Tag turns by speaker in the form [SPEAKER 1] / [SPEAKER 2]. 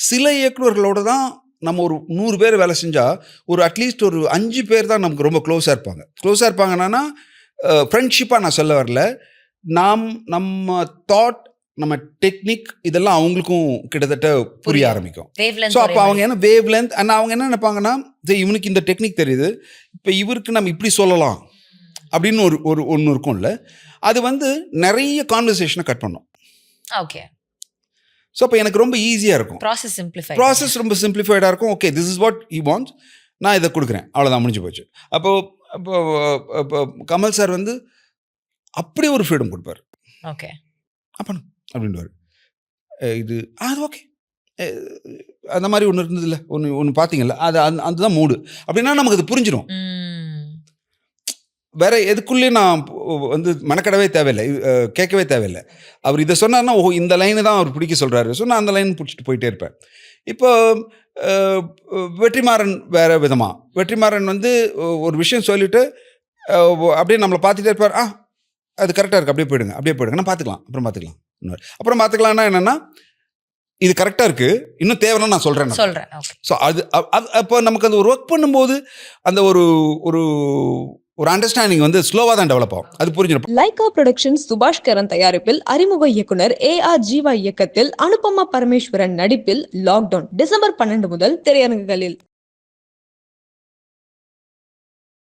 [SPEAKER 1] சில இயக்குனர்களோட தான் நம்ம ஒரு 100 பேர் வேலை செஞ்சா, ஒரு அட்லீஸ்ட் ஒரு 5 பேர் தான் நமக்கு ரொம்ப க்ளோஸா இருப்பாங்க. க்ளோஸா இருப்பாங்கன்னா, ஃப்ரெண்ட்ஷிப்பா நான் சொல்ல வரல. நம்ம தாட், நம்ம டெக்னிக் இதெல்லாம் அவங்களுக்கும் கிட்டத்தட்ட புரிய ஆரம்பிக்கும். ஸோ அப்போ அவங்க என்ன வேவ் லென்த் அவங்க என்ன நினைப்பாங்கன்னா, இவனுக்கு இந்த டெக்னிக் தெரியுது. இப்போ இவருக்கு நம்ம இப்படி சொல்லலாம் அப்படின்னு ஒன்று இருக்கும்ல. அது வந்து நிறைய கான்வர்சேஷனை கட் பண்ணும்.
[SPEAKER 2] ஓகே.
[SPEAKER 1] ஸோ அப்போ எனக்கு ரொம்ப ஈஸியாக இருக்கும். ப்ராசஸ் ரொம்ப சிம்பிளிஃபைடாக இருக்கும். Okay, this is what you want, நான் இதை கொடுக்குறேன், அவ்வளோதான், முடிஞ்சு போச்சு. அப்போ கமல் சார் வந்து அப்படி ஒரு ஃப்ரீடம் கொடுப்பாரு.
[SPEAKER 2] ஓகே,
[SPEAKER 1] அப்போ அப்படின்வார், இது அது ஓகே, அந்த மாதிரி ஒன்று இருந்ததில்ல, ஒன்று பார்த்தீங்கல்ல, அது அதுதான் மூடு அப்படின்னா நமக்கு அது புரிஞ்சிடும். வேற எதுக்குள்ளேயும் நான் வந்து மெனக்கடவே தேவையில்லை, கேட்கவே தேவையில்லை. அவர் இதை சொன்னார்னா ஓஹோ இந்த லைனு தான் அவர் பிடிக்க சொல்கிறாரு, ஸோ நான் அந்த லைன் பிடிச்சிட்டு போயிட்டே இருப்பேன். இப்போ வெற்றிமாறன் வேற விதமாக, வெற்றிமாறன் வந்து ஒரு விஷயம் சொல்லிவிட்டு அப்படியே நம்மளை பார்த்துட்டே இருப்பார். அது கரெக்டாக இருக்குது, அப்படியே போயிடுங்க, நான் பார்த்துக்கலாம், அப்புறம் பார்த்துக்கலாம்னா என்னென்னா, இது கரெக்டாக இருக்குது, இன்னும் தேவைன்னா நான் சொல்கிறேன். ஸோ அது அப்போ நமக்கு அந்த ஒரு ஒர்க் பண்ணும்போது அந்த ஒரு அண்டர்ஸ்டாண்டிங் வந்து ஸ்லோவாக தான் டெவலப் ஆகும், அது புரிஞ்சிடும்.
[SPEAKER 3] லைகா புரொடக்ஷன்ஸ் சுபாஷ் கரன் தயாரிப்பில் அறிமுக இயக்குனர் AR ஜீவா இயக்கத்தில் அனுபமா பரமேஸ்வரன் நடிப்பில் லாக்டவுன் டிசம்பர் 12 முதல் திரையரங்குகளில்.